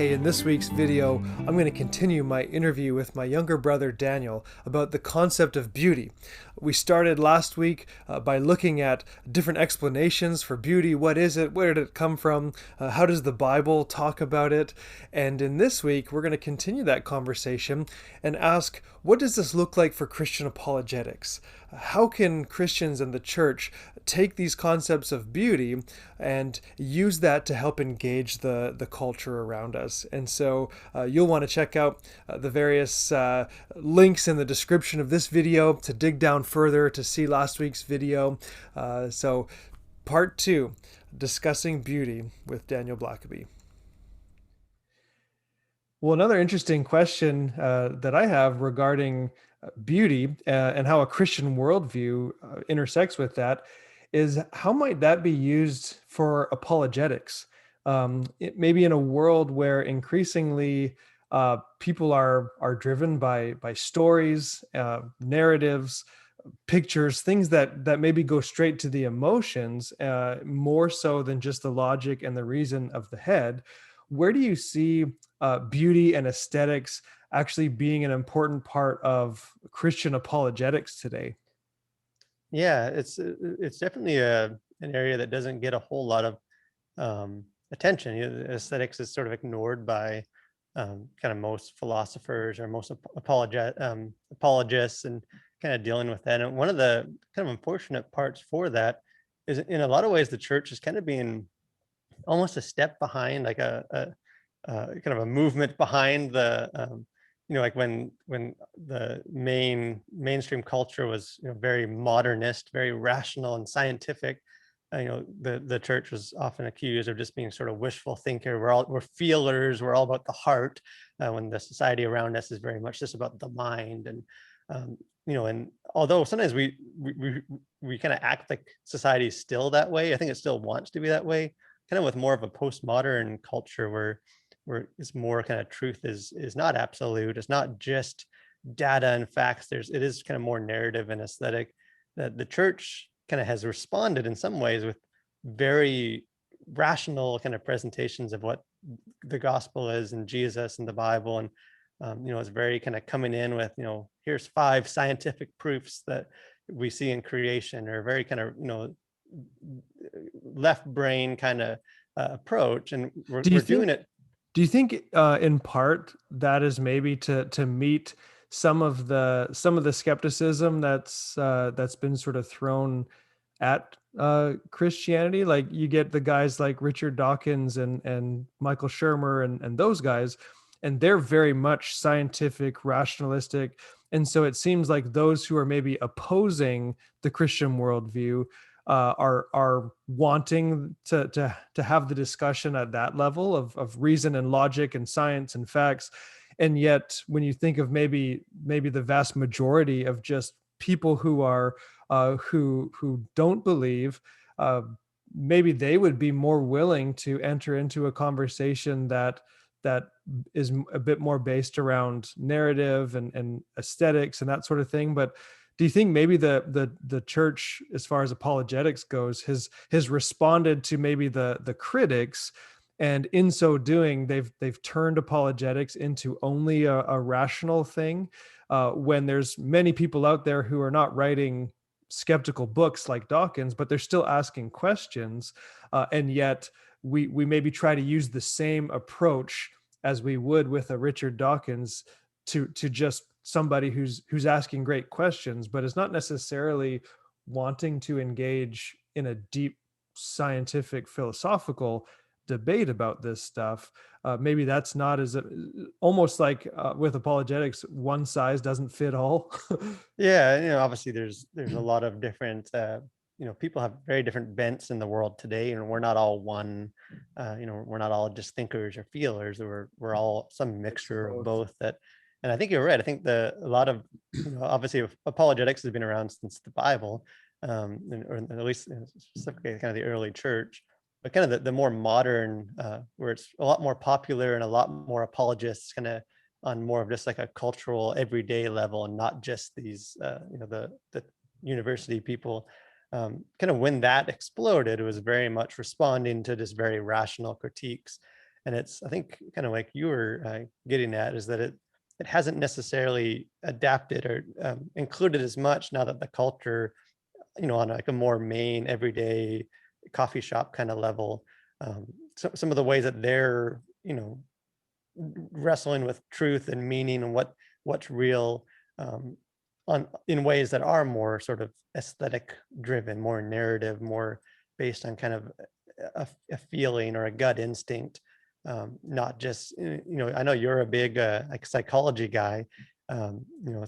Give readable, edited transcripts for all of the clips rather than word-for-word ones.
Hey, in this week's video, I'm going to continue my interview with my younger brother Daniel about the concept of beauty. We started last week by looking at different explanations for beauty. What is it? Where did it come from? How does the Bible talk about it? And in this week, we're going to continue that conversation and ask, what does this look like for Christian apologetics? How can Christians and the church take these concepts of beauty and use that to help engage the culture around us? And so you'll want to check out the various links in the description of this video to dig down further to see last week's video. So part 2, discussing beauty with Daniel Blackaby. Well, another interesting question that I have regarding beauty and how a Christian worldview intersects with that is how might that be used for apologetics? Maybe in a world where increasingly people are driven by stories, narratives, pictures, things that maybe go straight to the emotions, more so than just the logic and the reason of the head. Where do you see beauty and aesthetics actually being an important part of Christian apologetics today? Yeah, it's definitely an area that doesn't get a whole lot of attention. Aesthetics is sort of ignored by kind of most philosophers or most apologists, and kind of dealing with that. And one of the kind of unfortunate parts for that is, in a lot of ways, the church is kind of being almost a step behind, like kind of a movement behind the like when the mainstream culture was, very modernist, very rational and scientific. The church was often accused of just being sort of wishful thinker. We're feelers, we're all about the heart, when the society around us is very much just about the mind. And and although sometimes we kind of act like society is still that way, I think it still wants to be that way, kind of with more of a postmodern culture where it's more kind of truth is not absolute. It's not just data and facts. It is kind of more narrative and aesthetic. That the church kind of has responded in some ways with very rational kind of presentations of what the gospel is and Jesus and the Bible. And it's very kind of coming in with, here's 5 scientific proofs that we see in creation, or very kind of, left brain kind of approach. And we're, Do you we're doing think it. do you think in part that is maybe to meet some of the skepticism that's been sort of thrown at Christianity? Like you get the guys like Richard Dawkins and Michael Shermer and those guys, and they're very much scientific, rationalistic. And so it seems like those who are maybe opposing the Christian worldview are wanting to have the discussion at that level of reason and logic and science and facts. And yet when you think of maybe the vast majority of just people who are who don't believe, uh, maybe they would be more willing to enter into a conversation that is a bit more based around narrative and aesthetics and that sort of thing. But do you think maybe the church, as far as apologetics goes, has responded to maybe the critics, and in so doing, they've turned apologetics into only a rational thing, when there's many people out there who are not writing skeptical books like Dawkins, but they're still asking questions, and yet we maybe try to use the same approach as we would with a Richard Dawkins to just somebody who's asking great questions, but is not necessarily wanting to engage in a deep scientific philosophical debate about this stuff. Maybe that's not as almost like with apologetics, one size doesn't fit all. Yeah, obviously there's a lot of different people have very different bents in the world today, and we're not all one. We're not all just thinkers or feelers. We're all some Mix of mixture of both. both. And I think you're right. I think a lot of, obviously apologetics has been around since the Bible, or at least, specifically kind of the early church. But kind of the more modern, where it's a lot more popular and a lot more apologists kind of on more of just like a cultural everyday level, and not just these the university people. Kind of when that exploded, it was very much responding to just very rational critiques. And it's, I think, kind of like you were getting at, is that it hasn't necessarily adapted or included as much now that the culture, on like a more main everyday coffee shop kind of level. Some of the ways that they're, wrestling with truth and meaning and what's real, um, on in ways that are more sort of aesthetic driven, more narrative, more based on kind of a feeling or a gut instinct, not just, I know you're a big like psychology guy. Some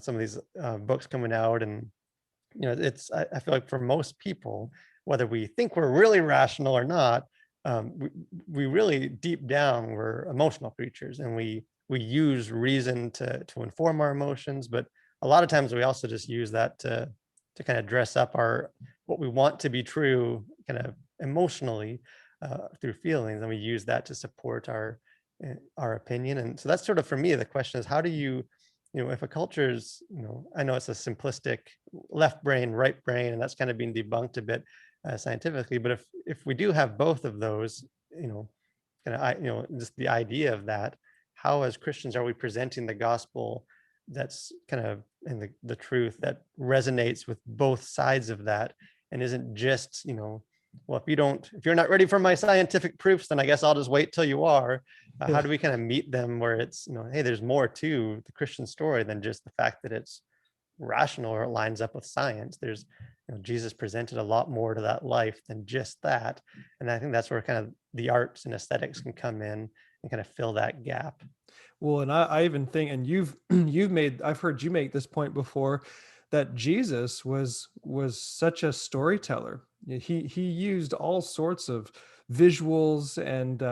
of these books coming out, and I feel like for most people, whether we think we're really rational or not, we really deep down we're emotional creatures, and we use reason to inform our emotions, but a lot of times we also just use that to kind of dress up our what we want to be true, kind of emotionally, through feelings, and we use that to support our opinion. And so that's sort of, for me, the question is, how do you, if a culture is, I know it's a simplistic left brain, right brain, and that's kind of being debunked a bit scientifically. But if we do have both of those, kind of, just the idea of that, how as Christians are we presenting the gospel that's kind of in the truth that resonates with both sides of that, and isn't just, well, if you're not ready for my scientific proofs, then I guess I'll just wait till you are. How Yeah. do we kind of meet them where it's, hey, there's more to the Christian story than just the fact that it's rational or it lines up with science. There's, Jesus presented a lot more to that life than just that. And I think that's where kind of the arts and aesthetics can come in and kind of fill that gap. Well, and I even think, and I've heard you make this point before, that Jesus was such a storyteller. He used all sorts of visuals and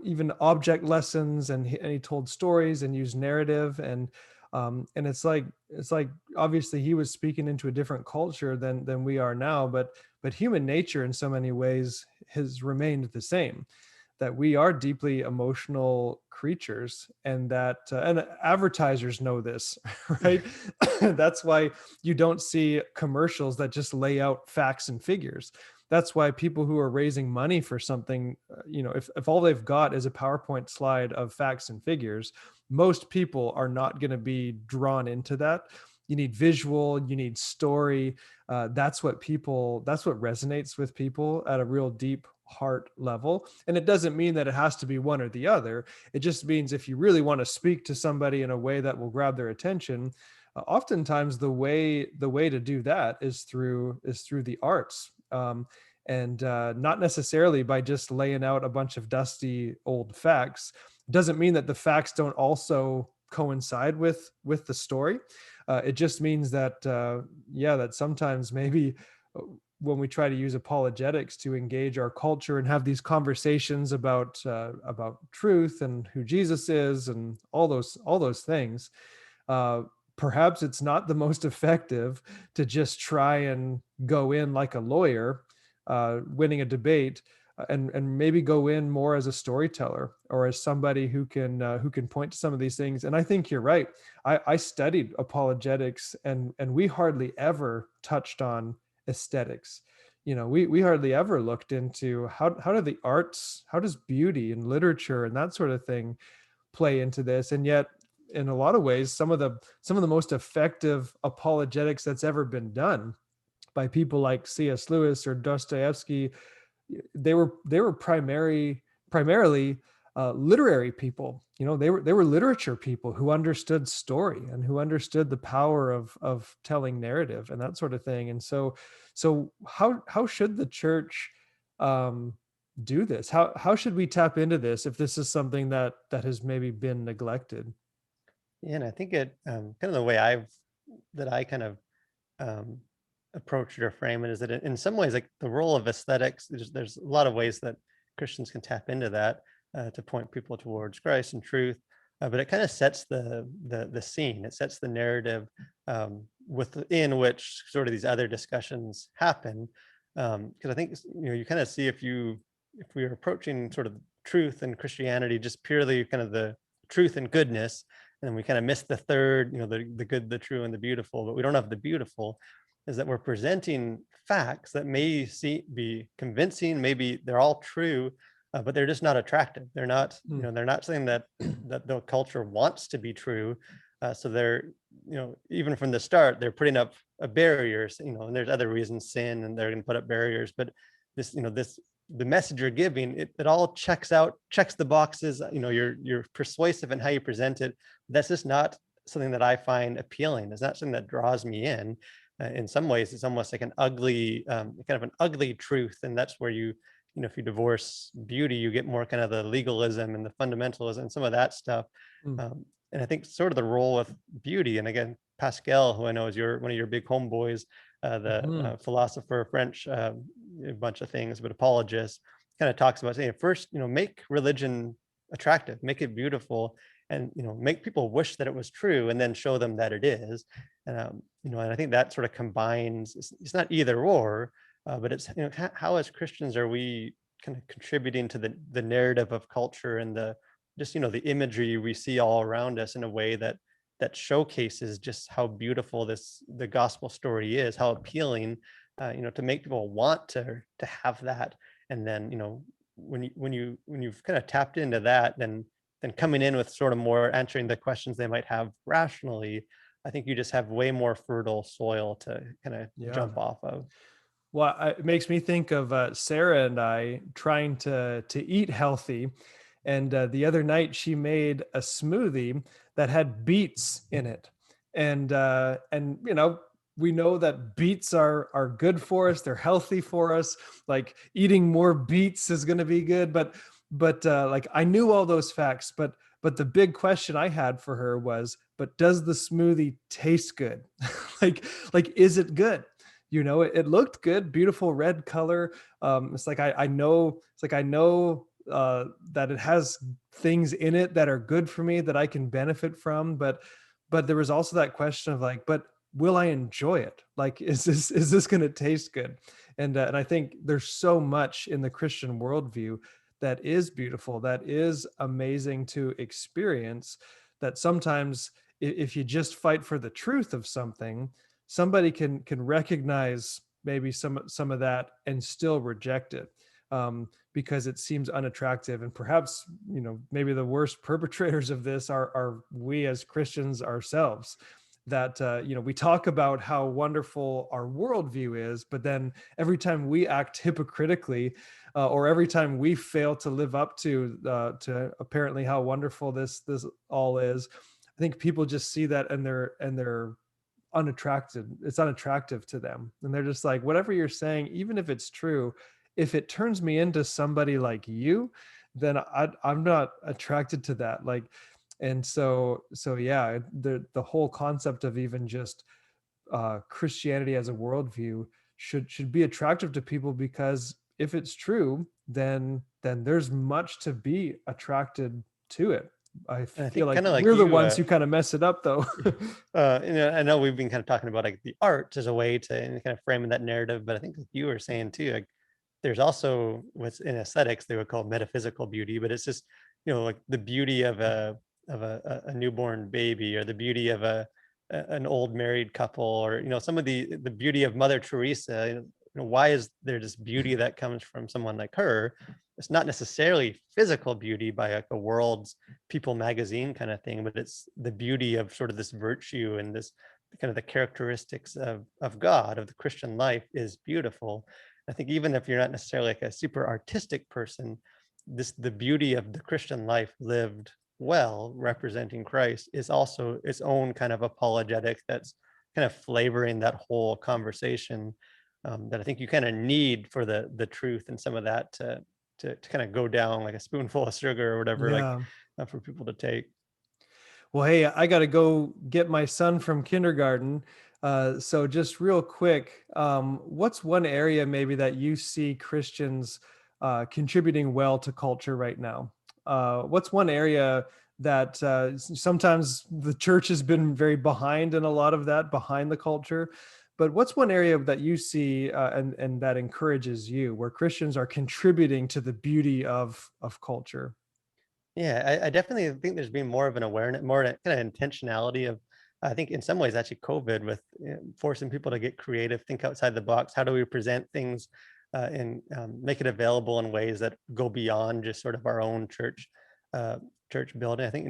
even object lessons, and he told stories and used narrative, and it's like obviously he was speaking into a different culture than we are now, but human nature in so many ways has remained the same, that we are deeply emotional creatures, and advertisers know this. Right? That's why you don't see commercials that just lay out facts and figures. That's why people who are raising money for something, if all they've got is a PowerPoint slide of facts and figures, most people are not going to be drawn into that. You need visual, you need story. That's what resonates with people at a real deep heart level. And it doesn't mean that it has to be one or the other. It just means if you really want to speak to somebody in a way that will grab their attention, oftentimes the way to do that is through the arts. And not necessarily by just laying out a bunch of dusty old facts. Doesn't mean that the facts don't also coincide with the story. It just means that that sometimes maybe when we try to use apologetics to engage our culture and have these conversations about truth and who Jesus is and all those things, uh, perhaps it's not the most effective to just try and go in like a lawyer, winning a debate, and maybe go in more as a storyteller or as somebody who can point to some of these things. And I think you're right. I studied apologetics, and we hardly ever touched on aesthetics. We hardly ever looked into how do the arts, how does beauty and literature and that sort of thing play into this. And yet, in a lot of ways, some of the most effective apologetics that's ever been done by people like C.S. Lewis or Dostoevsky, they were primarily literary people. They were literature people who understood story and who understood the power of telling narrative and that sort of thing. And so how should the church um, do this? How should we tap into this if this is something that has maybe been neglected? Yeah, and I think it, kind of the way I kind of um, approach it or frame it, is that in some ways, like the role of aesthetics, there's a lot of ways that Christians can tap into that to point people towards Christ and truth. But it kind of sets the scene. It sets the narrative, within which sort of these other discussions happen. Because I think, you kind of see, if we are approaching sort of truth and Christianity just purely kind of the truth and goodness, and we kind of miss the third, the good, the true, and the beautiful, but we don't have the beautiful, is that we're presenting facts that may be convincing, maybe they're all true, but they're just not attractive. They're not, Hmm. they're not something that that the culture wants to be true. So they're, even from the start, they're putting up barriers, and there's other reasons, sin, and they're going to put up barriers. But this, the message you're giving, it all checks the boxes. You're persuasive in how you present it. That's just not something that I find appealing. It's not something that draws me in. In some ways, it's almost like an ugly, kind of an ugly truth, and that's where if you divorce beauty, you get more kind of the legalism and the fundamentalism and some of that stuff. Hmm. And I think sort of the role of beauty, and again, Pascal, who I know is one of your big homeboys, the Hmm. philosopher, French, a bunch of things, but apologist, kind of talks about saying first, make religion attractive, make it beautiful, and make people wish that it was true, and then show them that it is. And and I think that sort of combines. It's not either or, but it's how as Christians are we kind of contributing to the narrative of culture and the just the imagery we see all around us in a way that showcases just how beautiful the gospel story is, how appealing, to make people want to have that. And then when you've kind of tapped into that, then coming in with sort of more answering the questions they might have rationally, I think you just have way more fertile soil to kind of Yeah. jump off of. Well, it makes me think of Sarah and I trying to eat healthy, and the other night she made a smoothie that had beets in it, and we know that beets are good for us. They're healthy for us. Like eating more beets is going to be good, but like I knew all those facts, but the big question I had for her was, but does the smoothie taste good? like is it good? It looked good, beautiful red color. It's like I know, it's like I know that it has things in it that are good for me that I can benefit from, but there was also that question of like, but will I enjoy it? Like, is this going to taste good? And I think there's so much in the Christian worldview that is beautiful, that is amazing to experience, that sometimes if you just fight for the truth of something, somebody can recognize maybe some of that and still reject it, because it seems unattractive. And perhaps maybe the worst perpetrators of this are we as Christians ourselves, that we talk about how wonderful our worldview is, but then every time we act hypocritically, or every time we fail to live up to apparently how wonderful this all is, I think people just see that and they're unattractive. It's unattractive to them, and they're just like, whatever you're saying, even if it's true, if it turns me into somebody like you, then I'm not attracted to that. Like, and so yeah, the whole concept of even just Christianity as a worldview should be attractive to people, because if it's true, then there's much to be attracted to it. I And I feel think like kind of like we're the you, ones who kind of mess it up, though. I know we've been kind of talking about like the art as a way to kind of frame that narrative, but I think like you were saying too, like there's also what's in aesthetics they would call metaphysical beauty, but it's just like the beauty of a newborn baby, or the beauty of an old married couple, or some of the beauty of Mother Teresa. Why is there this beauty that comes from someone like her? It's not necessarily physical beauty by like a world's People magazine kind of thing, but it's the beauty of sort of this virtue and this kind of the characteristics of God, of the Christian life is beautiful. I think even if you're not necessarily like a super artistic person, the beauty of the Christian life lived well, representing Christ, is also its own kind of apologetic that's kind of flavoring that whole conversation, that I think you kind of need for the truth and some of that to kind of go down like a spoonful of sugar or whatever, like Yeah. for people to take. Well, hey, I got to go get my son from kindergarten. So, just real quick, what's one area maybe that you see Christians contributing well to culture right now? What's one area that sometimes the church has been very behind in a lot of that, behind the culture? But what's one area that you see and that encourages you, where Christians are contributing to the beauty of culture? Yeah, I definitely think there's been more of an awareness, more kind of intentionality of, I think in some ways actually COVID with forcing people to get creative, think outside the box. How do we present things and make it available in ways that go beyond just sort of our own uh, church building. I think,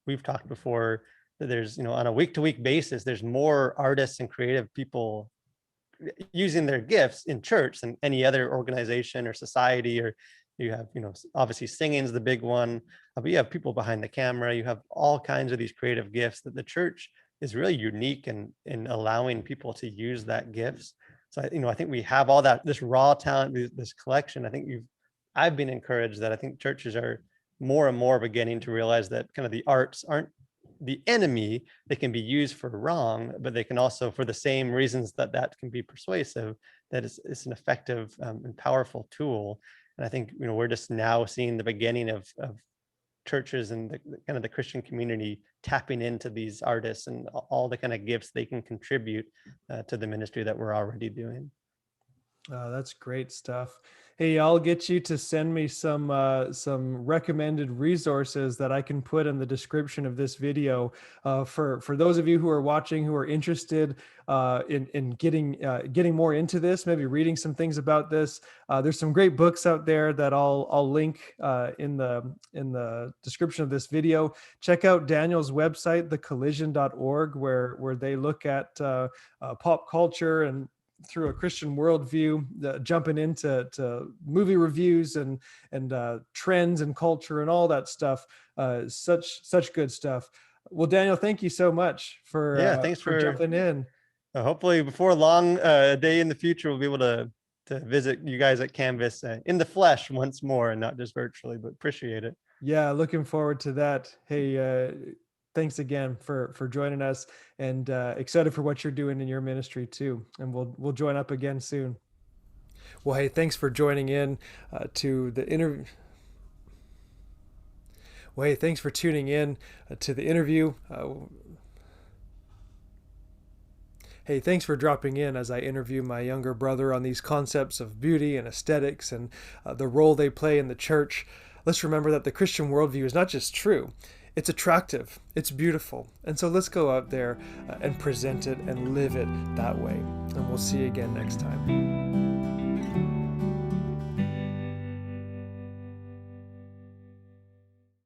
we've talked before that there's, on a week to week basis, there's more artists and creative people using their gifts in church than any other organization or society. Or you have, obviously singing is the big one, but you have people behind the camera, you have all kinds of these creative gifts that the church is really unique in allowing people to use that gifts. So I think we have all that, this raw talent, this collection. I've been encouraged that I think churches are more and more beginning to realize that kind of the arts aren't the enemy. They can be used for wrong, but they can also, for the same reasons that can be persuasive, that it's an effective and powerful tool. And I think, we're just now seeing the beginning of churches and the kind of the Christian community tapping into these artists and all the kind of gifts they can contribute to the ministry that we're already doing. That's great stuff. Hey, I'll get you to send me some recommended resources that I can put in the description of this video for those of you who are watching who are interested in getting more into this, maybe reading some things about this. There's some great books out there that I'll link in the description of this video. Check out Daniel's website, thecollision.org, where they look at pop culture and through a Christian worldview, jumping into movie reviews and trends and culture and all that stuff. Such good stuff. Well, Daniel, thank you so much Yeah, thanks for for jumping in. hopefully before long, a day in the future, we'll be able to visit you guys at Canvas in the flesh once more and not just virtually, but appreciate it. Yeah, looking forward to that. Hey, thanks again for joining us, and excited for what you're doing in your ministry too. And we'll join up again soon. Well, hey, thanks for joining in to the interview. Well, hey, thanks for tuning in to the interview. Hey, thanks for dropping in as I interview my younger brother on these concepts of beauty and aesthetics and the role they play in the church. Let's remember that the Christian worldview is not just true, it's attractive, it's beautiful. And so let's go out there and present it and live it that way. And we'll see you again next time.